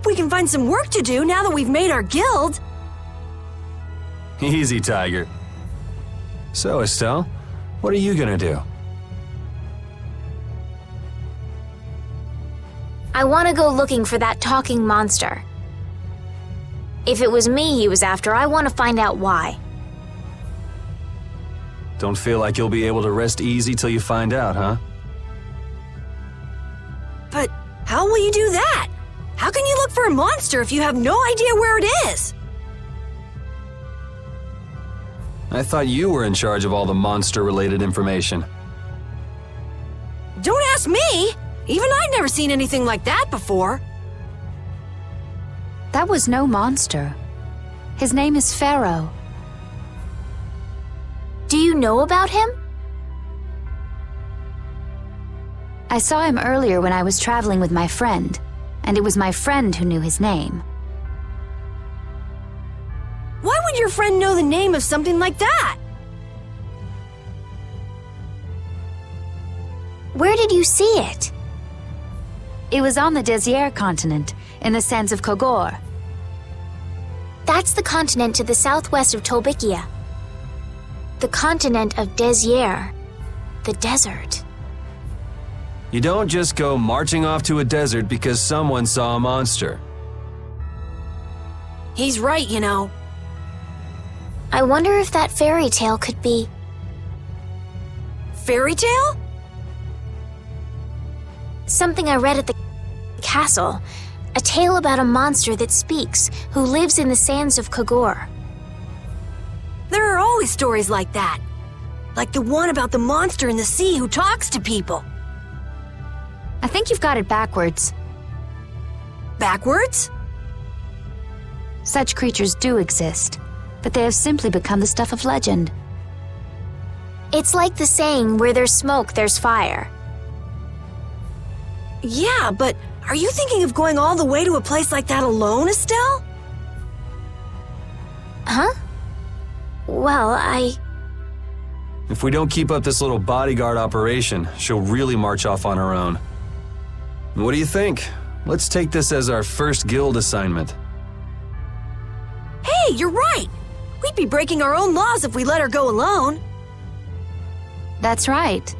hope we can find some work to do now that we've made our guild. Easy, Tiger. So, Estelle, what are you gonna do? I want to go looking for that talking monster. If it was me he was after, I want to find out why. Don't feel like you'll be able to rest easy till you find out, huh? But how will you do that? How can you look for a monster if you have no idea where it is? I thought you were in charge of all the monster-related information. Don't ask me! Even I'd never seen anything like that before. That was no monster. His name is Pharaoh. Do you know about him? I saw him earlier when I was traveling with my friend, and it was my friend who knew his name. Why would your friend know the name of something like that? Where did you see it? It was on the Désir continent, in the sands of Kogor. That's the continent to the southwest of Tolbikia. The continent of Désir, the desert. You don't just go marching off to a desert because someone saw a monster. He's right, you know. I wonder if that fairy tale could be... Fairy tale? Something I read at the castle. A tale about a monster that speaks, who lives in the sands of Kogor. There are always stories like that. Like the one about the monster in the sea who talks to people. I think you've got it backwards. Backwards? Such creatures do exist, but they have simply become the stuff of legend. It's like the saying, where there's smoke, there's fire. Yeah, but are you thinking of going all the way to a place like that alone, Estelle? Huh? Well, If we don't keep up this little bodyguard operation, she'll really march off on her own. What do you think? Let's take this as our first guild assignment. Hey, you're right! We'd be breaking our own laws if we let her go alone. That's right.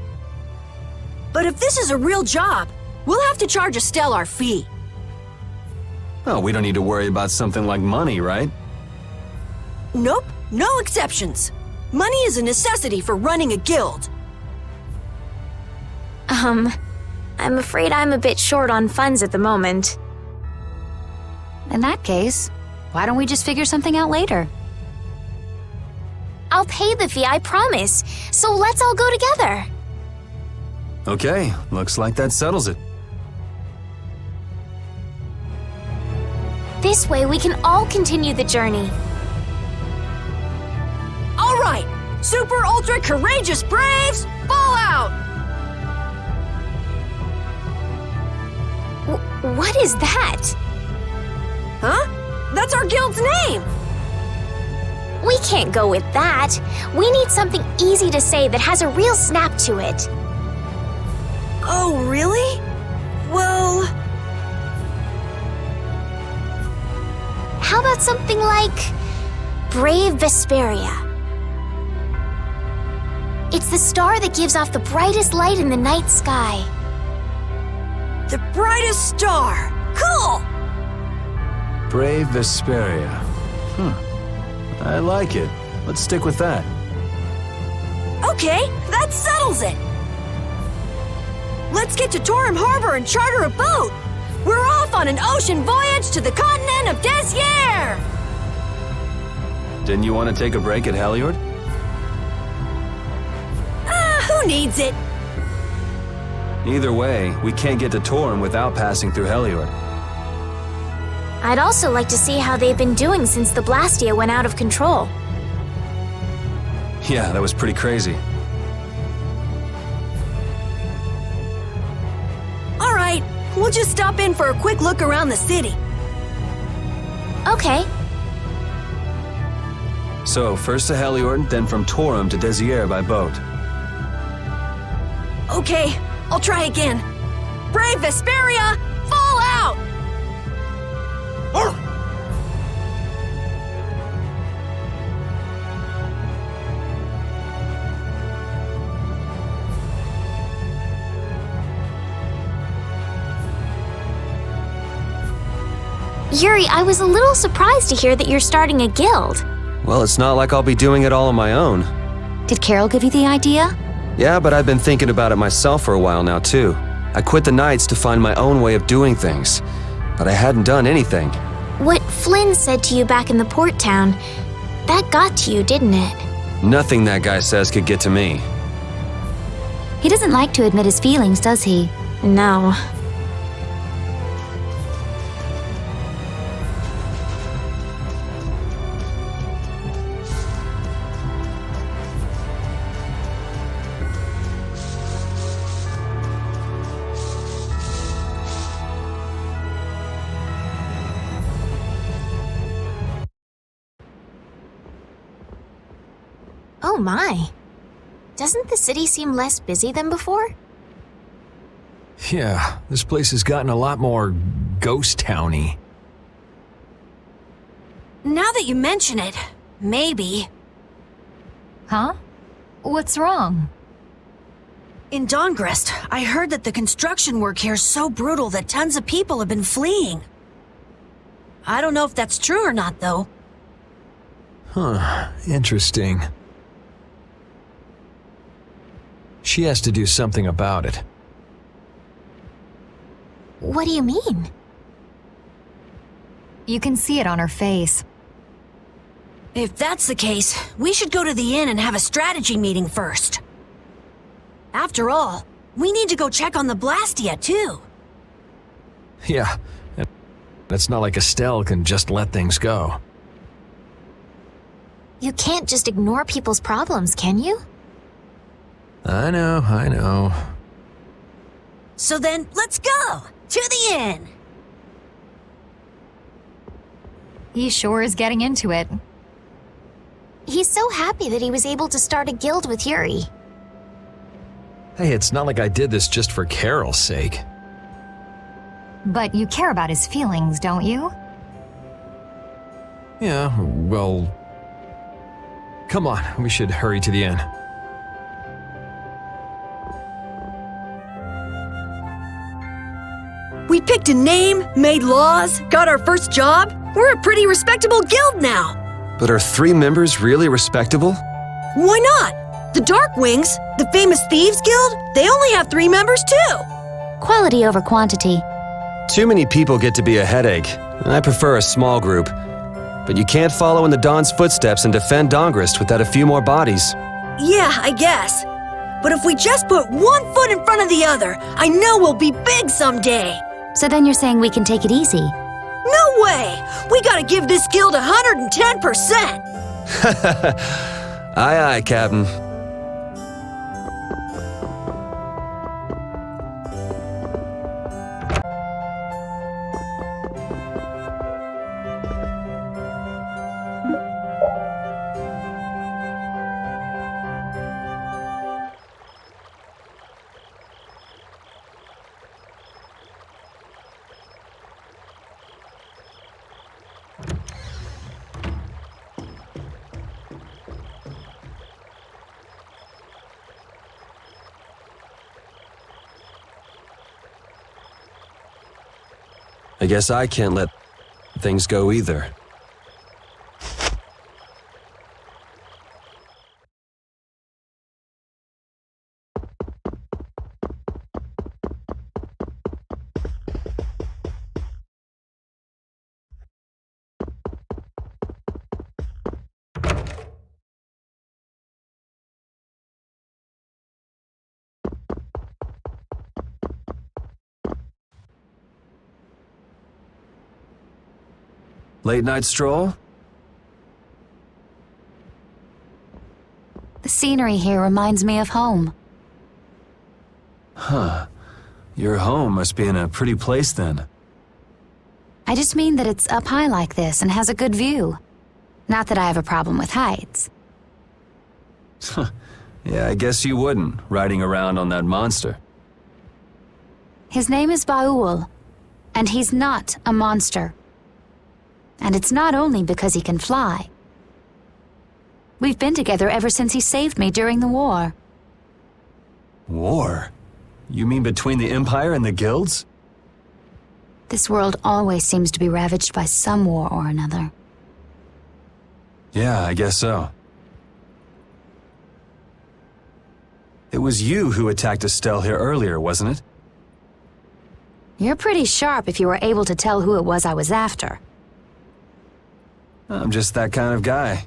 But if this is a real job, we'll have to charge Estelle our fee. Oh, we don't need to worry about something like money, right? Nope, no exceptions. Money is a necessity for running a guild. I'm afraid I'm a bit short on funds at the moment. In that case, why don't we just figure something out later? I'll pay the fee, I promise. So let's all go together. Okay, looks like that settles it. This way we can all continue the journey. All right, super ultra courageous braves, fall out! What is that? Huh? That's our guild's name! We can't go with that. We need something easy to say that has a real snap to it. Oh, really? Well... How about something like Brave Vesperia? It's the star that gives off the brightest light in the night sky. The brightest star! Cool! Brave Vesperia. I like it. Let's stick with that. Okay, that settles it! Let's get to Torim Harbor and charter a boat! We're off on an ocean voyage to the continent of Désir! Didn't you want to take a break at Heliord? Who needs it? Either way, we can't get to Torim without passing through Heliord. I'd also like to see how they've been doing since the blastia went out of control. Yeah, that was pretty crazy. All right, we'll just stop in for a quick look around the city. Okay. So, first to Heliord, then from Torim to Désir by boat. Okay, I'll try again. Brave Vesperia, fall out! Yuri, I was a little surprised to hear that you're starting a guild. Well, it's not like I'll be doing it all on my own. Did Karol give you the idea? Yeah, but I've been thinking about it myself for a while now, too. I quit the Knights to find my own way of doing things, but I hadn't done anything. What Flynn said to you back in the port town, that got to you, didn't it? Nothing that guy says could get to me. He doesn't like to admit his feelings, does he? No. Oh my. Doesn't the city seem less busy than before? Yeah, this place has gotten a lot more ghost towny. Now that you mention it, maybe. Huh? What's wrong? In Dawngrest, I heard that the construction work here is so brutal that tons of people have been fleeing. I don't know if that's true or not, though. Huh, interesting. She has to do something about it. What do you mean? You can see it on her face. If that's the case, we should go to the inn and have a strategy meeting first. After all, we need to go check on the blastia, too. Yeah, and it's not like Estelle can just let things go. You can't just ignore people's problems, can you? I know. So then, let's go! To the inn! He sure is getting into it. He's so happy that he was able to start a guild with Yuri. Hey, it's not like I did this just for Karol's sake. But you care about his feelings, don't you? Yeah, well... Come on, we should hurry to the inn. We picked a name, made laws, got our first job. We're a pretty respectable guild now. But are 3 members really respectable? Why not? The Darkwings, the famous thieves guild, they only have 3 members too. Quality over quantity. Too many people get to be a headache, and I prefer a small group. But you can't follow in the Dawn's footsteps and defend Dawngrest without a few more bodies. Yeah, I guess. But if we just put one foot in front of the other, I know we'll be big someday. So then you're saying we can take it easy? No way! We gotta give this guild 110%! Aye, aye, Captain. I guess I can't let things go either. Late night stroll? The scenery here reminds me of home. Huh. Your home must be in a pretty place then. I just mean that it's up high like this and has a good view. Not that I have a problem with heights. Yeah, I guess you wouldn't, riding around on that monster. His name is Baul, and he's not a monster. And it's not only because he can fly. We've been together ever since he saved me during the war. War? You mean between the Empire and the guilds? This world always seems to be ravaged by some war or another. Yeah, I guess so. It was you who attacked Estelle here earlier, wasn't it? You're pretty sharp if you were able to tell who it was I was after. I'm just that kind of guy.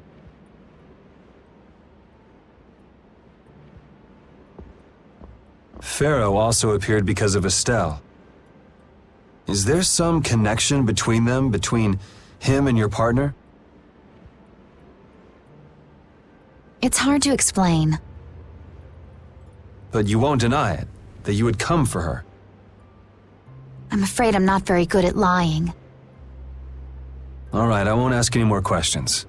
Pharaoh also appeared because of Estelle. Is there some connection between them, between him and your partner? It's hard to explain. But you won't deny it, that you would come for her. I'm afraid I'm not very good at lying. All right, I won't ask any more questions.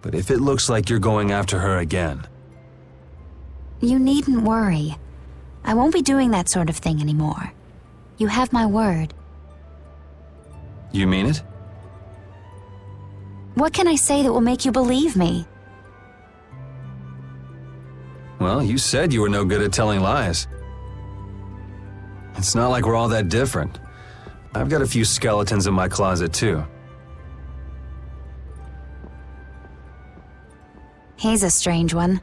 But if it looks like you're going after her again... You needn't worry. I won't be doing that sort of thing anymore. You have my word. You mean it? What can I say that will make you believe me? Well, you said you were no good at telling lies. It's not like we're all that different. I've got a few skeletons in my closet, too. He's a strange one.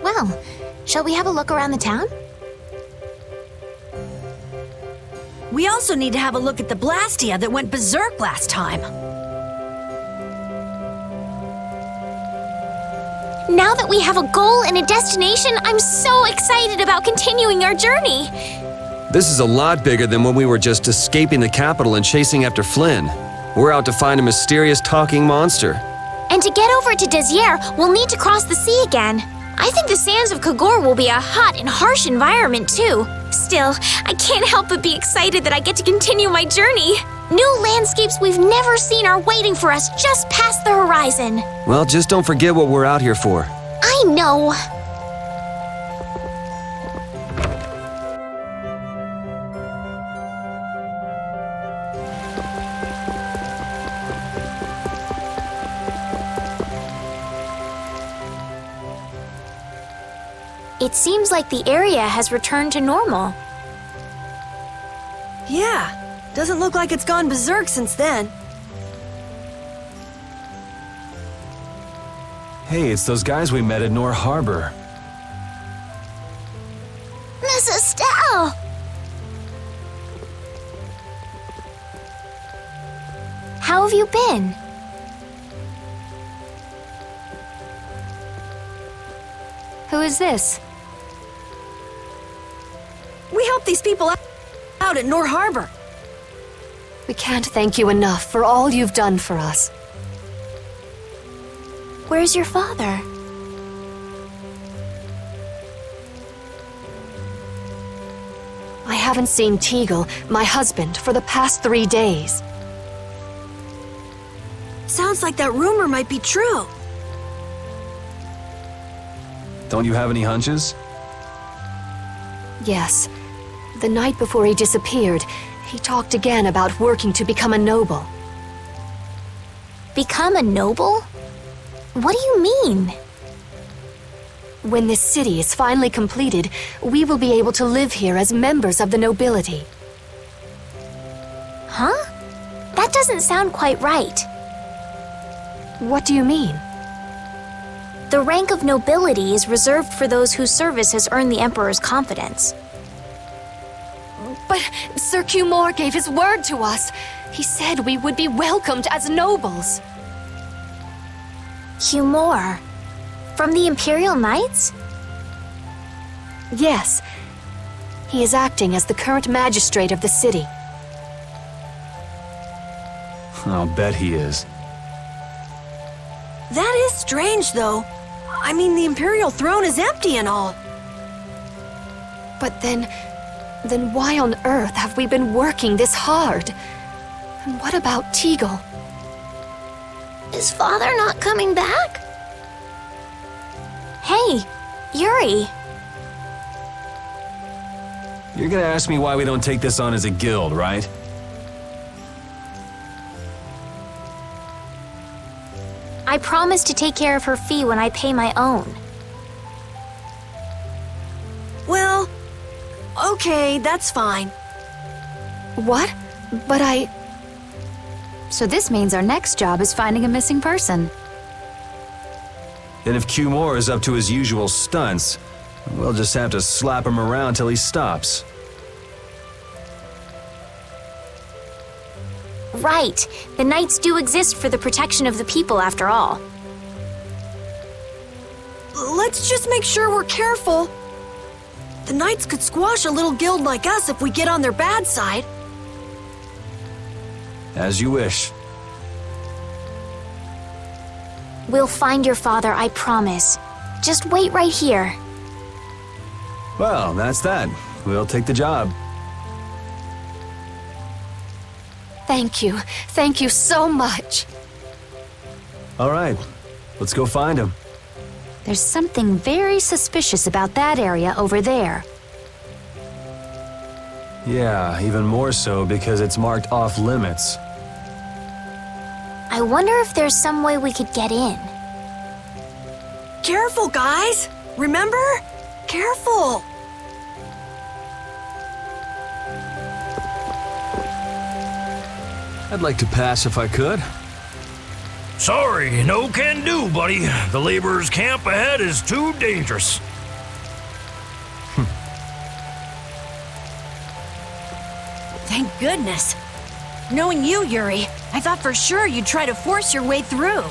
Well, shall we have a look around the town? We also need to have a look at the blastia that went berserk last time. Now that we have a goal and a destination, I'm so excited about continuing our journey. This is a lot bigger than when we were just escaping the capital and chasing after Flynn. We're out to find a mysterious talking monster. And to get over to Desier, we'll need to cross the sea again. I think the sands of Kagor will be a hot and harsh environment, too. Still, I can't help but be excited that I get to continue my journey. New landscapes we've never seen are waiting for us just past the horizon. Well, just don't forget what we're out here for. I know. It seems like the area has returned to normal. Yeah, doesn't look like it's gone berserk since then. Hey, it's those guys we met at Nor Harbor. Miss Estelle! How have you been? Who is this? We helped these people out at Nor Harbor. We can't thank you enough for all you've done for us. Where's your father? I haven't seen Teagle, my husband, for the past 3 days. Sounds like that rumor might be true. Don't you have any hunches? Yes. The night before he disappeared, he talked again about working to become a noble. Become a noble? What do you mean? When this city is finally completed, we will be able to live here as members of the nobility. Huh? That doesn't sound quite right. What do you mean? The rank of nobility is reserved for those whose service has earned the Emperor's confidence. But Sir Cumore gave his word to us. He said we would be welcomed as nobles. Cumore? From the Imperial Knights? Yes. He is acting as the current magistrate of the city. I'll bet he is. That is strange, though. I mean, the Imperial throne is empty and all. But then why on earth have we been working this hard? And what about Teagle? Is father not coming back? Hey, Yuri. You're gonna ask me why we don't take this on as a guild, right? I promise to take care of her fee when I pay my own. Well, okay, that's fine. What? But So this means our next job is finding a missing person. And if Q Moore is up to his usual stunts, we'll just have to slap him around till he stops. Right. The Knights do exist for the protection of the people, after all. Let's just make sure we're careful. The Knights could squash a little guild like us if we get on their bad side. As you wish. We'll find your father, I promise. Just wait right here. Well, that's that. We'll take the job. thank you. Thank you so much. All right, let's go find him. There's something very suspicious about that area over there. Yeah, even more so because it's marked off limits. I wonder if there's some way we could get in. Careful, guys! Remember? Careful! I'd like to pass if I could. Sorry, no can do, buddy. The laborers' camp ahead is too dangerous. Thank goodness. Knowing you, Yuri, I thought for sure you'd try to force your way through.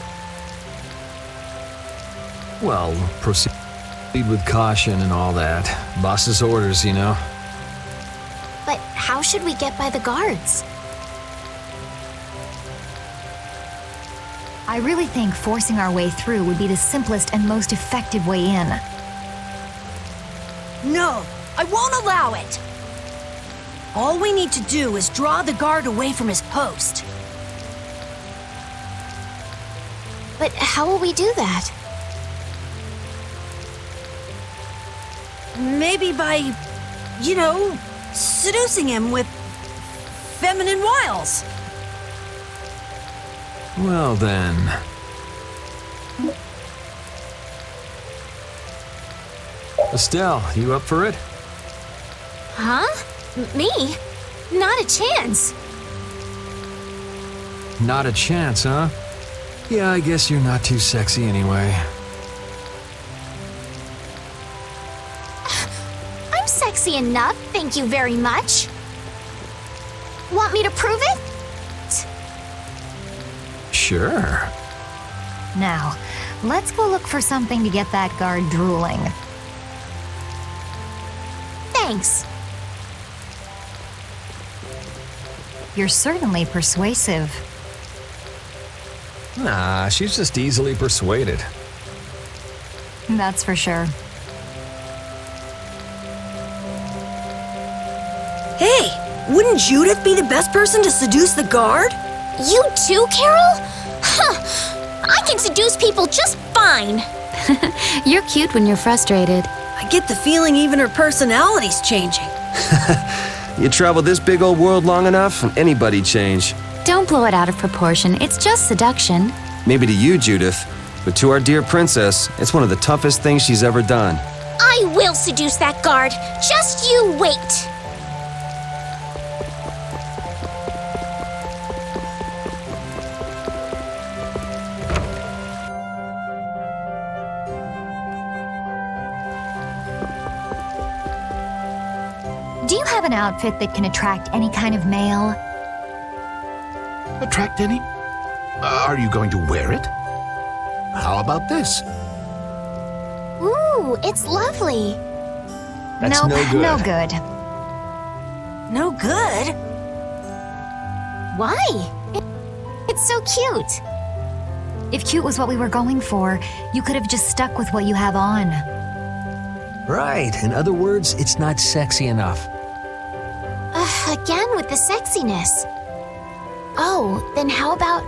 Well, proceed with caution and all that. Boss's orders, you know. But how should we get by the guards? I really think forcing our way through would be the simplest and most effective way in. No, I won't allow it. All we need to do is draw the guard away from his post. But how will we do that? Maybe by, seducing him with feminine wiles. Well then. Estelle, you up for it? Huh? Me? Not a chance. Not a chance, huh? Yeah, I guess you're not too sexy anyway. I'm sexy enough, thank you very much. Want me to prove it? Sure. Now, let's go look for something to get that guard drooling. Thanks. You're certainly persuasive. Nah, she's just easily persuaded. That's for sure. Hey, wouldn't Judith be the best person to seduce the guard? You too, Karol? Huh. I can seduce people just fine. You're cute when you're frustrated. I get the feeling even her personality's changing. You travel this big old world long enough, and anybody'd change. Don't blow it out of proportion. It's just seduction. Maybe to you, Judith, but to our dear princess, it's one of the toughest things she's ever done. I will seduce that guard. Just you wait. Do you have an outfit that can attract any kind of male? Attract any? Are you going to wear it? How about this? Ooh, it's lovely. That's Nope, no good. no good. No good? Why? It's so cute. If cute was what we were going for, you could have just stuck with what you have on. Right. In other words, it's not sexy enough. Again with the sexiness. Oh, then how about...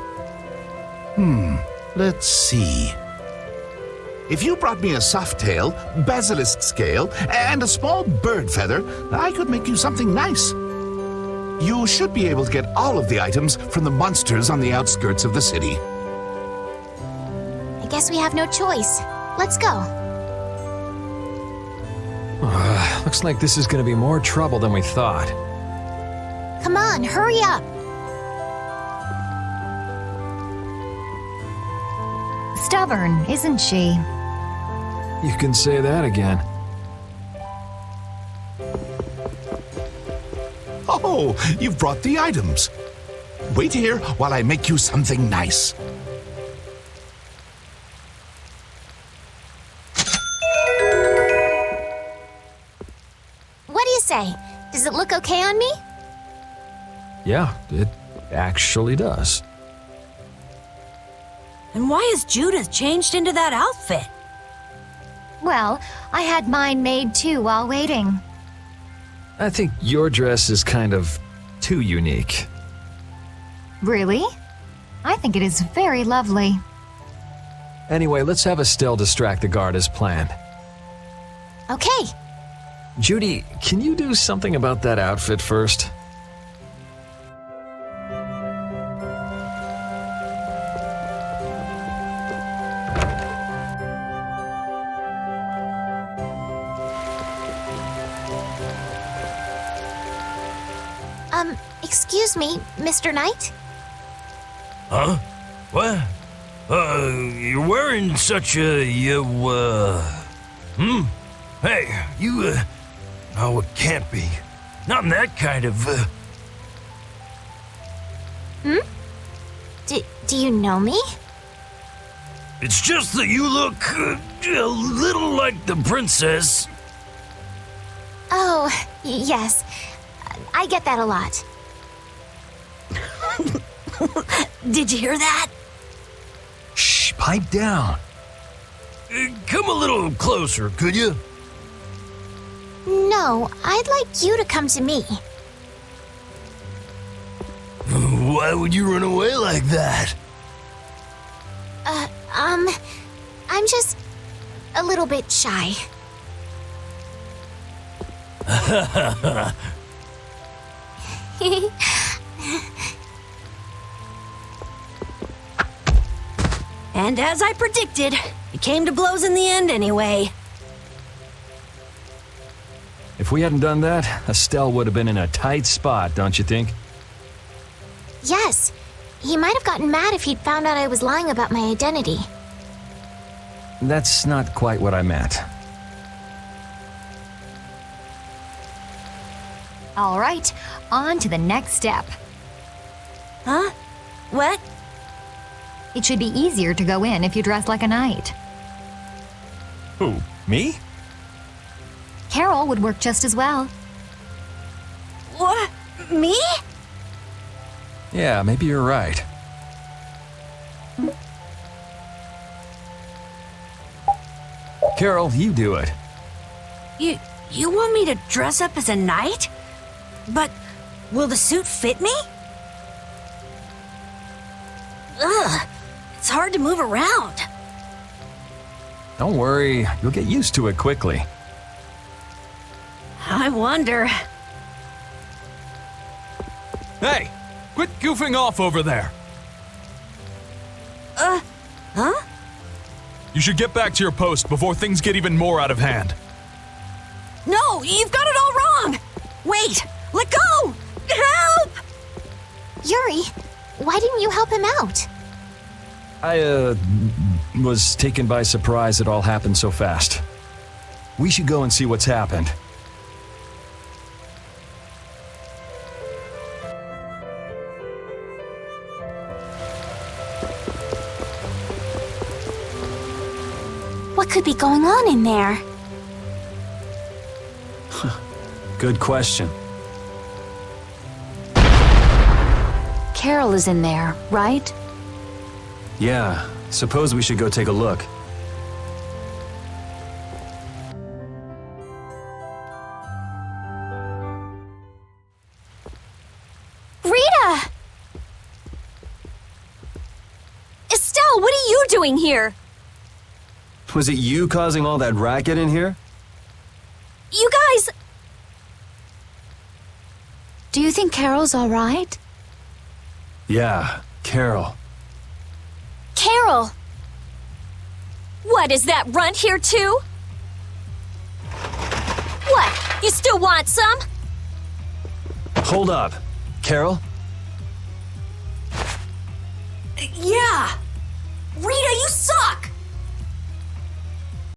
Let's see. If you brought me a soft tail, basilisk scale, and a small bird feather, I could make you something nice. You should be able to get all of the items from the monsters on the outskirts of the city. guess we have no choice. Let's go. Looks like this is gonna be more trouble than we thought. Come on, hurry up. Stubborn, isn't she? You can say that again. Oh, you've brought the items. Wait here while I make you something nice. What do you say? Does it look okay on me? Yeah, it actually does. And why has Judith changed into that outfit? Well, I had mine made too while waiting. I think your dress is kind of too unique. Really? I think it is very lovely. Anyway, let's have Estelle distract the guard as planned. Okay. Judy, can you do something about that outfit first? Excuse me, Mr. Knight? Huh? What? You're wearing such a, Hey, you, no, it can't be. Not in that kind of, Do you know me? It's just that you look a little like the princess. Oh, yes. I get that a lot. Did you hear that? Shh, pipe down. Come a little closer, could you? No, I'd like you to come to me. Why would you run away like that? I'm just a little bit shy. And as I predicted, it came to blows in the end anyway. If we hadn't done that, Estelle would have been in a tight spot, don't you think? Yes. He might have gotten mad if he'd found out I was lying about my identity. That's not quite what I meant. All right, on to the next step. Huh? What? It should be easier to go in if you dress like a knight. Who, me? Karol would work just as well. What? Me? Yeah, maybe you're right. Karol, you do it. You want me to dress up as a knight? But will the suit fit me? Ugh, it's hard to move around. Don't worry, you'll get used to it quickly. I wonder. Hey, quit goofing off over there. Huh? You should get back to your post before things get even more out of hand. No, you've got it all wrong! Wait, let go! Help! Yuri, why didn't you help him out? I, was taken by surprise it all happened so fast. We should go and see what's happened. What could be going on in there? Good question. Karol is in there, right? Yeah, suppose we should go take a look. Rita! Estelle, what are you doing here? Was it you causing all that racket in here? You guys... Do you think Karol's all right? Yeah, Karol. Karol! What, is that runt here too? What, you still want some? Hold up. Karol? Yeah! Rita, you suck!